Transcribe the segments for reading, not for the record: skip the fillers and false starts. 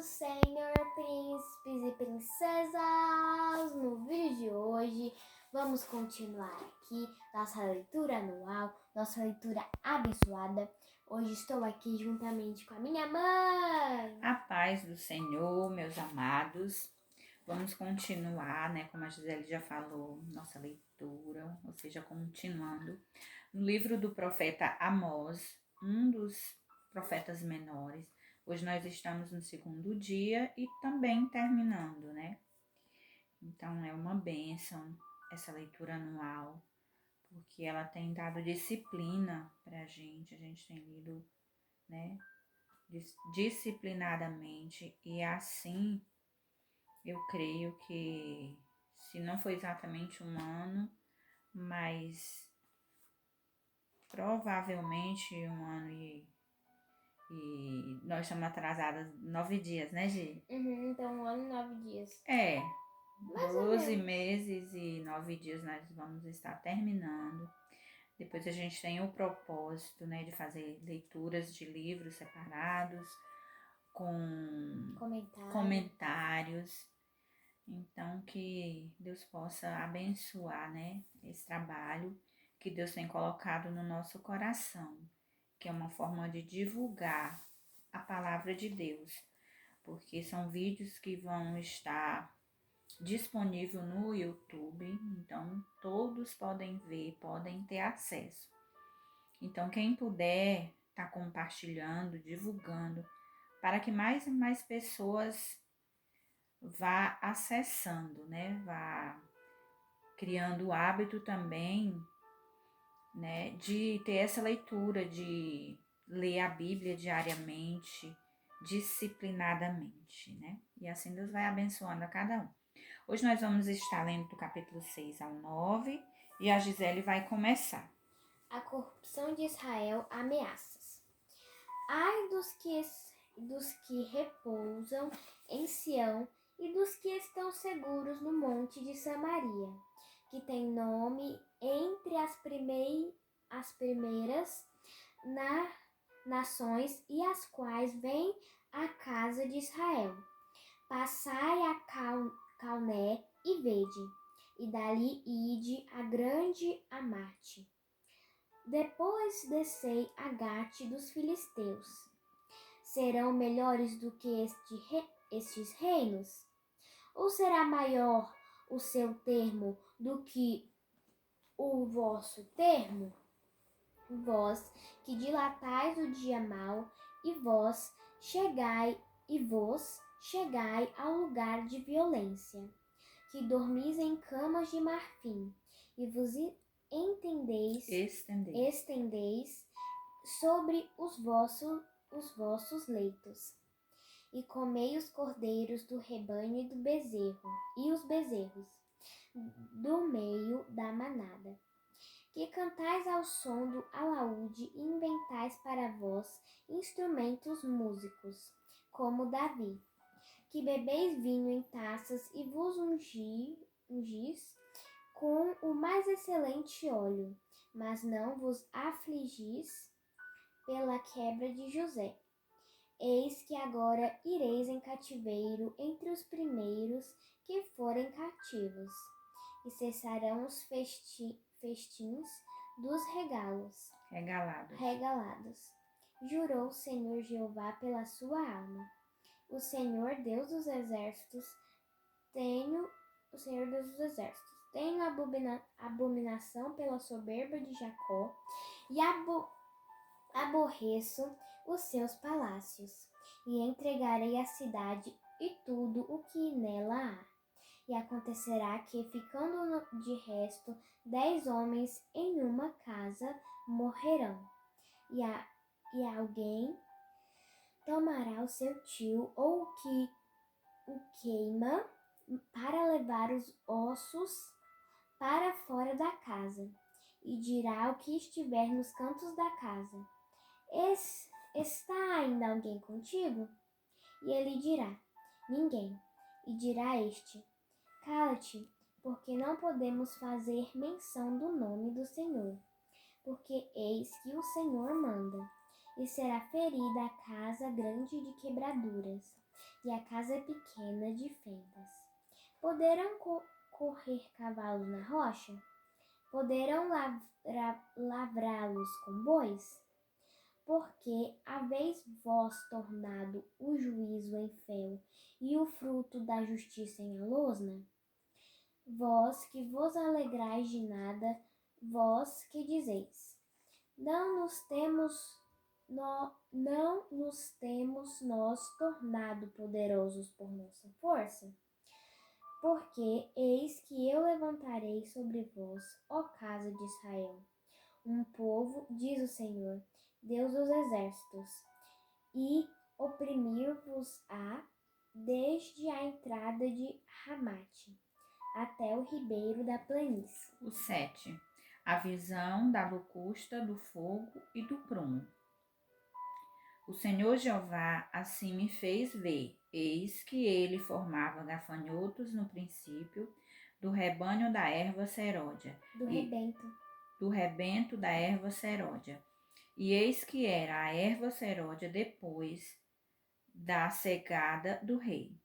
Senhor, príncipes e princesas! No vídeo de hoje, vamos continuar aqui nossa leitura anual, nossa leitura abençoada. Hoje estou aqui juntamente com a minha mãe. A paz do Senhor, meus amados. Vamos continuar, como a Gisele já falou, nossa leitura, ou seja, continuando no livro do profeta Amós, um dos profetas menores. Hoje nós estamos no segundo dia e também terminando, Então é uma bênção essa leitura anual, porque ela tem dado disciplina para a gente tem lido, disciplinadamente, e assim eu creio que, se não foi exatamente um ano, mas provavelmente um ano e nós estamos atrasadas 9 dias, né, Gi? Então 1 ano e 9 dias. Mais 12 meses e 9 dias nós vamos estar terminando. Depois a gente tem o propósito, de fazer leituras de livros separados, com comentários. Então, que Deus possa abençoar, esse trabalho que Deus tem colocado no nosso coração, que é uma forma de divulgar a palavra de Deus, porque são vídeos que vão estar disponíveis no YouTube, então todos podem ver, podem ter acesso. Então, quem puder, tá compartilhando, divulgando, para que mais e mais pessoas vá acessando, vá criando o hábito também, de ter essa leitura, de ler a Bíblia diariamente, disciplinadamente, E assim Deus vai abençoando a cada um. Hoje nós vamos estar lendo do capítulo 6 ao 9 e a Gisele vai começar. A corrupção de Israel, ameaças. Ai dos que repousam em Sião e dos que estão seguros no monte de Samaria, que tem nome entre as primeiras nações, e as quais vem a casa de Israel. Passai a Calné e vede, e dali ide a grande Amate. Depois descei a Gate dos filisteus. Serão melhores do que estes reinos? Ou será maior o seu termo do que o vosso termo? Vós que dilatais o dia mau, e vos chegai ao lugar de violência, que dormis em camas de marfim, e vos estendeis sobre os vossos leitos, e comei os cordeiros do rebanho e os bezerros do meio da manada, que cantais ao som do alaúde e inventais para vós instrumentos músicos, como Davi, que bebeis vinho em taças e vos ungis com o mais excelente óleo, mas não vos afligis pela quebra de José. Eis que agora ireis em cativeiro entre os primeiros que forem cativos, e cessarão os festins dos regalados. Jurou o Senhor Jeová pela sua alma. O Senhor Deus dos exércitos, tenho abominação pela soberba de Jacó, e aborreço os seus palácios, e entregarei a cidade e tudo o que nela há. E acontecerá que, ficando de resto 10 homens em uma casa, morrerão, e alguém tomará o seu tio ou o que o queima, para levar os ossos para fora da casa, e dirá ao que estiver nos cantos da casa: está ainda alguém contigo? E ele dirá: ninguém. E dirá este: cala-te, porque não podemos fazer menção do nome do Senhor, porque eis que o Senhor manda, e será ferida a casa grande de quebraduras, e a casa pequena de fendas. Poderão correr cavalos na rocha? Poderão lavrá-los com bois? Porque haveis vós tornado o juízo em fel e o fruto da justiça em alosna? Vós que vos alegrais de nada, vós que dizeis, não nos temos nós tornado poderosos por nossa força? Porque eis que eu levantarei sobre vós, ó casa de Israel, um povo, diz o Senhor, Deus dos exércitos, e oprimir-vos-á desde a entrada de Ramate até o ribeiro da planície. O 7. A visão da locusta, do fogo e do prumo. O Senhor Jeová assim me fez ver, eis que ele formava gafanhotos no princípio do rebanho da erva seródia. Do rebento da erva seródia. E eis que era a erva seródia depois da cegada do rei.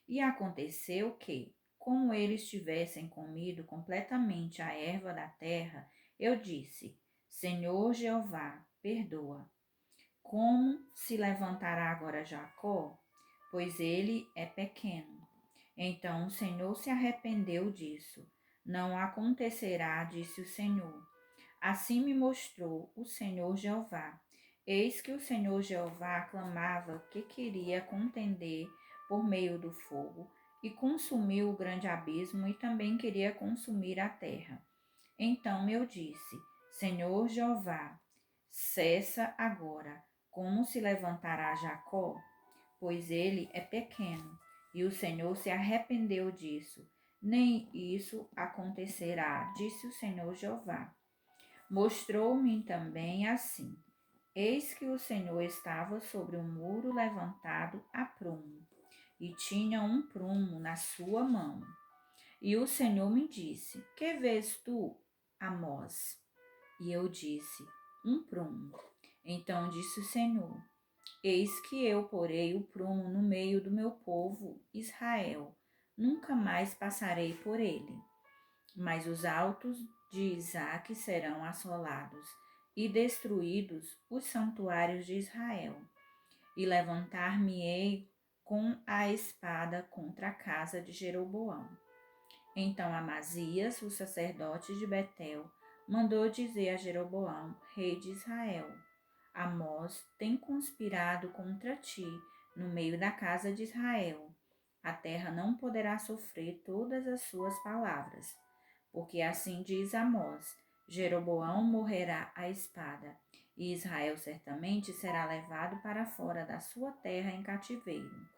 E aconteceu que, como eles tivessem comido completamente a erva da terra, eu disse, Senhor Jeová, perdoa. Como se levantará agora Jacó? Pois ele é pequeno. Então o Senhor se arrependeu disso. Não acontecerá, disse o Senhor. Assim me mostrou o Senhor Jeová. Eis que o Senhor Jeová clamava que queria contender por meio do fogo, e consumiu o grande abismo, e também queria consumir a terra. Então eu disse, Senhor Jeová, cessa agora, como se levantará Jacó? Pois ele é pequeno, e o Senhor se arrependeu disso. Nem isso acontecerá, disse o Senhor Jeová. Mostrou-me também assim. Eis que o Senhor estava sobre um muro levantado a prumo, e tinha um prumo na sua mão. E o Senhor me disse, que vês tu, Amós? E eu disse, um prumo. Então disse o Senhor, eis que eu porei o prumo no meio do meu povo Israel, nunca mais passarei por ele. Mas os altos de Isaque serão assolados, e destruídos os santuários de Israel. E levantar-me-ei com a espada contra a casa de Jeroboão. Então Amazias, o sacerdote de Betel, mandou dizer a Jeroboão, rei de Israel, Amós tem conspirado contra ti no meio da casa de Israel. A terra não poderá sofrer todas as suas palavras, porque assim diz Amós, Jeroboão morrerá à espada, e Israel certamente será levado para fora da sua terra em cativeiro.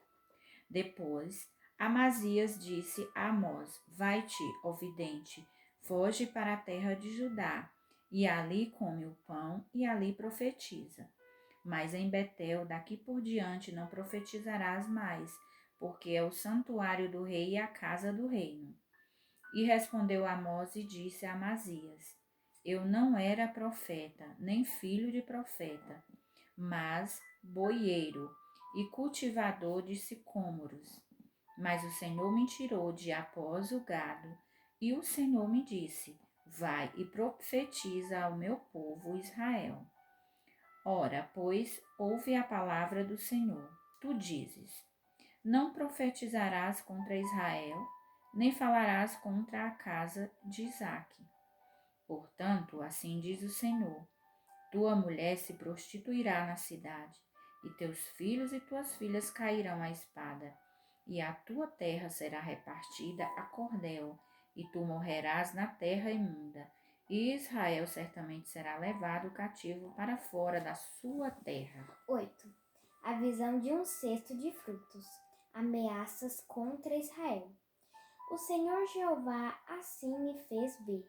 Depois, Amazias disse a Amós, vai-te, ó vidente, foge para a terra de Judá, e ali come o pão e ali profetiza. Mas em Betel, daqui por diante, não profetizarás mais, porque é o santuário do rei e a casa do reino. E respondeu Amós e disse a Amazias, eu não era profeta, nem filho de profeta, mas boieiro e cultivador de sicômoros. Mas o Senhor me tirou de após o gado, e o Senhor me disse, vai e profetiza ao meu povo Israel. Ora, pois, ouve a palavra do Senhor. Tu dizes, não profetizarás contra Israel, nem falarás contra a casa de Isaque. Portanto, assim diz o Senhor, tua mulher se prostituirá na cidade, e teus filhos e tuas filhas cairão à espada, e a tua terra será repartida a cordel, e tu morrerás na terra imunda, e Israel certamente será levado cativo para fora da sua terra. 8. A visão de um cesto de frutos. Ameaças contra Israel. O Senhor Jeová assim me fez ver,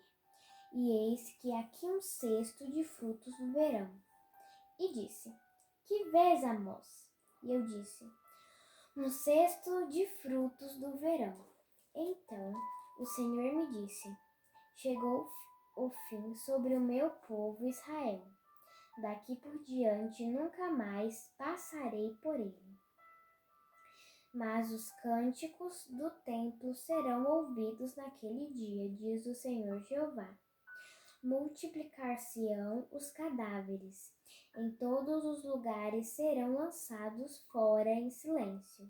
e eis que aqui um cesto de frutos do verão. E disse, que vês, Amós? E eu disse, um cesto de frutos do verão. Então o Senhor me disse, chegou o fim sobre o meu povo Israel. Daqui por diante nunca mais passarei por ele. Mas os cânticos do templo serão ouvidos naquele dia, diz o Senhor Jeová. Multiplicar-se-ão os cadáveres, em todos os lugares serão lançados fora em silêncio.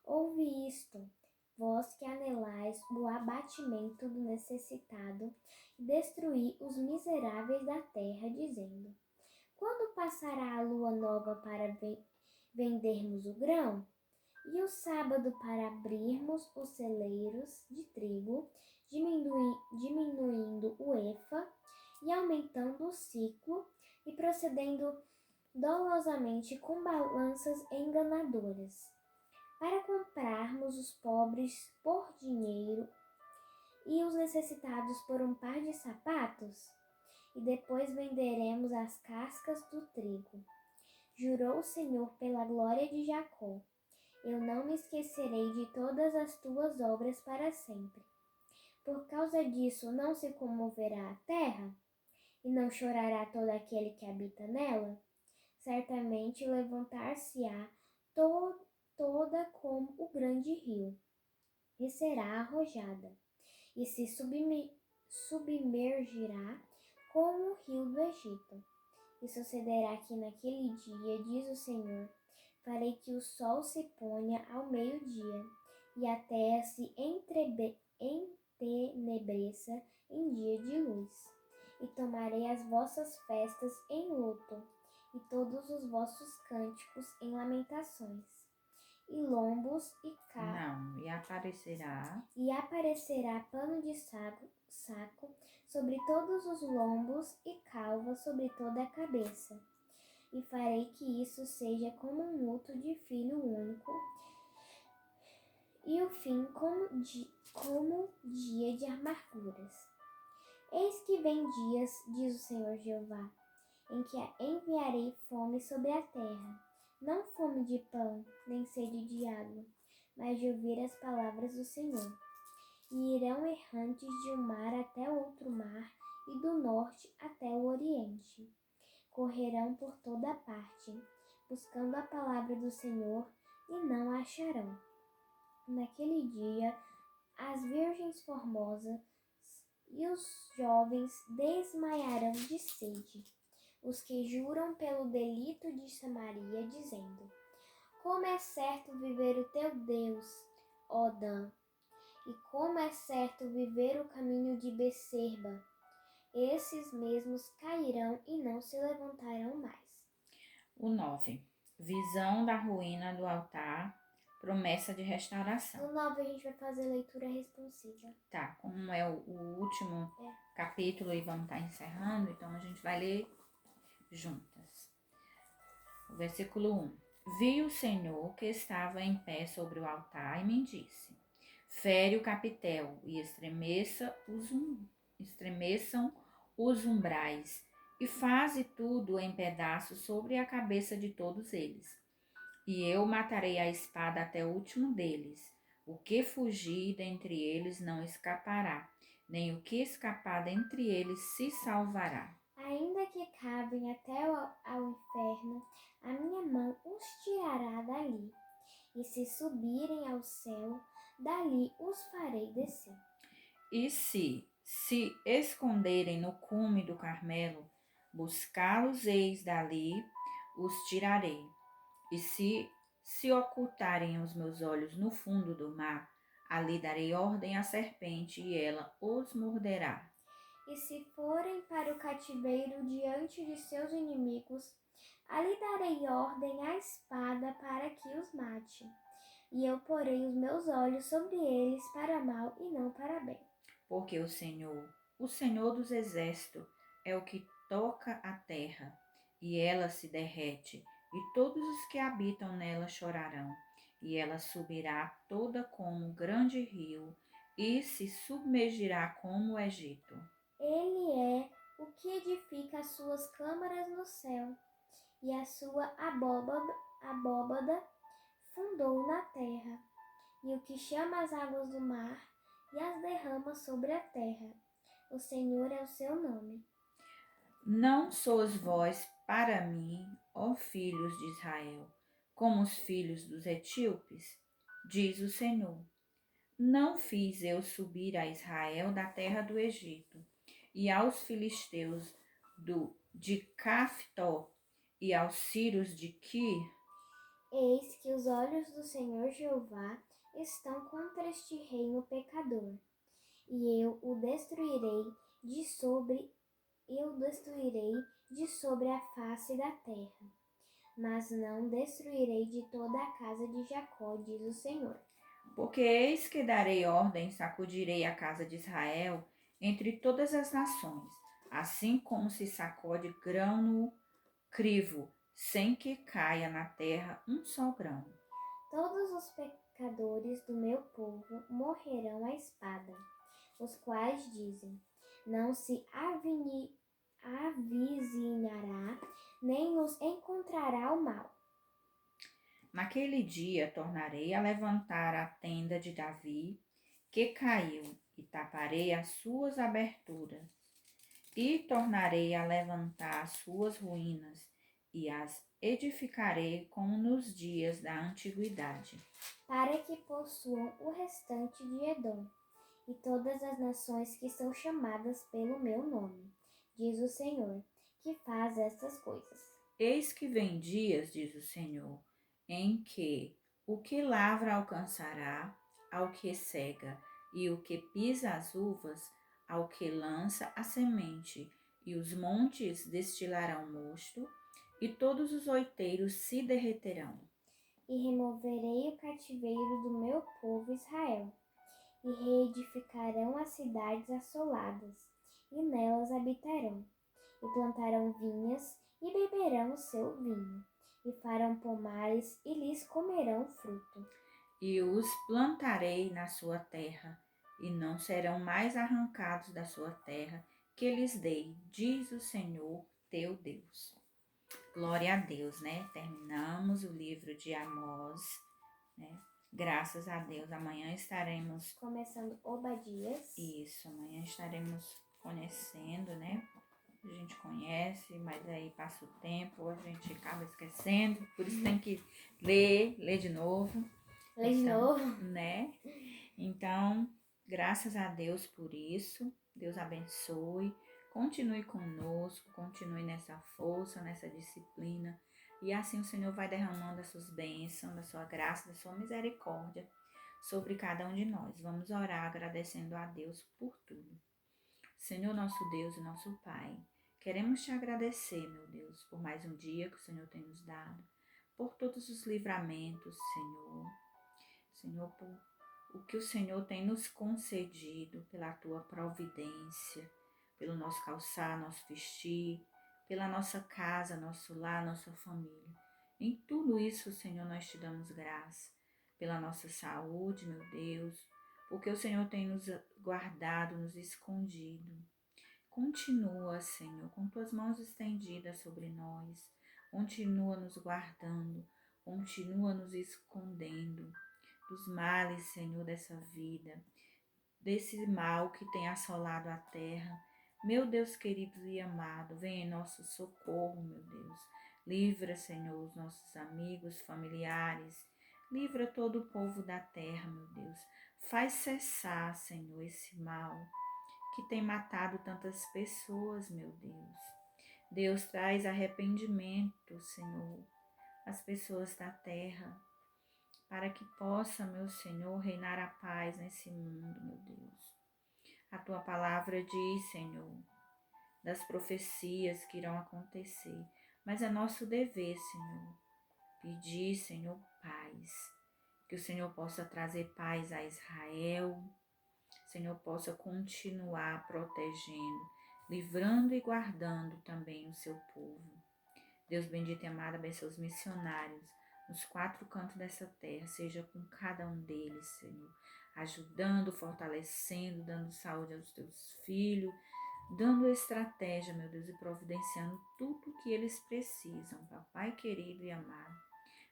Ouve isto, vós que anelais o abatimento do necessitado e destruí os miseráveis da terra, dizendo: quando passará a lua nova para vendermos o grão? E o sábado para abrirmos os celeiros de trigo, diminuindo o efa e aumentando o ciclo, e procedendo dolosamente com balanças enganadoras, para comprarmos os pobres por dinheiro e os necessitados por um par de sapatos? E depois venderemos as cascas do trigo. Jurou o Senhor pela glória de Jacó: eu não me esquecerei de todas as tuas obras para sempre. Por causa disso não se comoverá a terra? E não chorará todo aquele que habita nela? Certamente levantar-se-á toda como o grande rio, e será arrojada, e se submergirá como o rio do Egito. E sucederá que naquele dia, diz o Senhor, farei que o sol se ponha ao meio-dia, e a terra se entenebreça em dia de luz. E tomarei as vossas festas em luto, e todos os vossos cânticos em lamentações, e lombos e Não, e aparecerá pano de saco sobre todos os lombos e calva sobre toda a cabeça. E farei que isso seja como um luto de filho único, e o fim como dia de amarguras. Eis que vem dias, diz o Senhor Jeová, em que enviarei fome sobre a terra, não fome de pão, nem sede de água, mas de ouvir as palavras do Senhor. E irão errantes de um mar até outro mar, e do norte até o oriente. Correrão por toda parte, buscando a palavra do Senhor, e não a acharão. Naquele dia, as virgens formosas e os jovens desmaiarão de sede, os que juram pelo delito de Samaria, dizendo: como é certo viver o teu Deus, ó Dan, e como é certo viver o caminho de Becerba. Esses mesmos cairão e não se levantarão mais. O 9. Visão da ruína do altar, promessa de restauração. No 9 a gente vai fazer leitura responsiva. Tá, como é o último capítulo e vamos estar encerrando, então a gente vai ler juntas. O versículo 1. Vi o Senhor que estava em pé sobre o altar e me disse: fere o capitel e estremeçam os umbrais, e faze tudo em pedaços sobre a cabeça de todos eles. E eu matarei a espada até o último deles. O que fugir dentre eles não escapará, nem o que escapar dentre eles se salvará. Ainda que cavem até ao inferno, a minha mão os tirará dali. E se subirem ao céu, dali os farei descer. E se esconderem no cume do Carmelo, buscá-los-eis dali, os tirarei. E se ocultarem os meus olhos no fundo do mar, ali darei ordem à serpente e ela os morderá. E se forem para o cativeiro diante de seus inimigos, ali darei ordem à espada para que os mate. E eu porei os meus olhos sobre eles para mal e não para bem. Porque o Senhor dos exércitos, é o que toca a terra, e ela se derrete, e todos os que habitam nela chorarão, e ela subirá toda como um grande rio, e se submergirá como o Egito. Ele é o que edifica as suas câmaras no céu, e a sua abóbada fundou na terra, e o que chama as águas do mar e as derrama sobre a terra. O Senhor é o seu nome. Não sois vós para mim, ó filhos de Israel, como os filhos dos etíopes? Diz o Senhor. Não fiz eu subir a Israel da terra do Egito, e aos filisteus de Caftó, e aos sírios de Quir? Eis que os olhos do Senhor Jeová estão contra este reino pecador, e eu o destruirei de sobre a face da terra, mas não destruirei de toda a casa de Jacó, diz o Senhor. Porque eis que darei ordem, sacudirei a casa de Israel entre todas as nações, assim como se sacode grão no crivo, sem que caia na terra um só grão. Todos os pecadores do meu povo morrerão à espada, os quais dizem: não se avizinhará, nem nos encontrará o mal. Naquele dia tornarei a levantar a tenda de Davi, que caiu, e taparei as suas aberturas, e tornarei a levantar as suas ruínas, e as edificarei como nos dias da antiguidade. Para que possuam o restante de Edom e todas as nações que são chamadas pelo meu nome, diz o Senhor, que faz estas coisas. Eis que vem dias, diz o Senhor, em que o que lavra alcançará ao que cega, e o que pisa as uvas ao que lança a semente, e os montes destilarão mosto, e todos os outeiros se derreterão. E removerei o cativeiro do meu povo Israel, e reedificarão as cidades assoladas, e nelas habitarão, e plantarão vinhas, e beberão o seu vinho, e farão pomares, e lhes comerão fruto. E os plantarei na sua terra, e não serão mais arrancados da sua terra, que lhes dei, diz o Senhor teu Deus. Glória a Deus, né? Terminamos o livro de Amós, né? Graças a Deus, amanhã estaremos. Começando Obadias. Isso, amanhã estaremos conhecendo, né? A gente conhece, mas aí passa o tempo, a gente acaba esquecendo, por isso tem que ler de novo. Ler de novo. Né? Então, graças a Deus por isso. Deus abençoe. Continue conosco, continue nessa força, nessa disciplina. E assim o Senhor vai derramando as suas bênçãos, da sua graça, da sua misericórdia sobre cada um de nós. Vamos orar agradecendo a Deus por tudo. Senhor, nosso Deus e nosso Pai, queremos te agradecer, meu Deus, por mais um dia que o Senhor tem nos dado, por todos os livramentos, Senhor. Senhor, por o que o Senhor tem nos concedido, pela tua providência, pelo nosso calçar, nosso vestir, pela nossa casa, nosso lar, nossa família. Em tudo isso, Senhor, nós te damos graça, pela nossa saúde, meu Deus, porque o Senhor tem nos guardado, nos escondido. Continua, Senhor, com tuas mãos estendidas sobre nós, continua nos guardando, continua nos escondendo dos males, Senhor, dessa vida, desse mal que tem assolado a terra. Meu Deus querido e amado, venha em nosso socorro, meu Deus. Livra, Senhor, os nossos amigos, familiares. Livra todo o povo da terra, meu Deus. Faz cessar, Senhor, esse mal que tem matado tantas pessoas, meu Deus. Deus traz arrependimento, Senhor, às pessoas da terra, para que possa, meu Senhor, reinar a paz nesse mundo, meu Deus. A tua palavra diz, Senhor, das profecias que irão acontecer, mas é nosso dever, Senhor, pedir, Senhor, paz, que o Senhor possa trazer paz a Israel, Senhor possa continuar protegendo, livrando e guardando também o seu povo. Deus bendito e amado, abençoe os missionários nos quatro cantos dessa terra, seja com cada um deles, Senhor, ajudando, fortalecendo, dando saúde aos teus filhos, dando estratégia, meu Deus, e providenciando tudo o que eles precisam, papai querido e amado.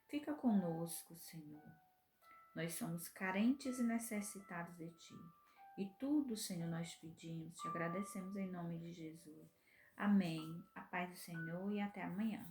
Fica conosco, Senhor. Nós somos carentes e necessitados de Ti. E tudo, Senhor, nós pedimos, te agradecemos em nome de Jesus. Amém. A paz do Senhor e até amanhã.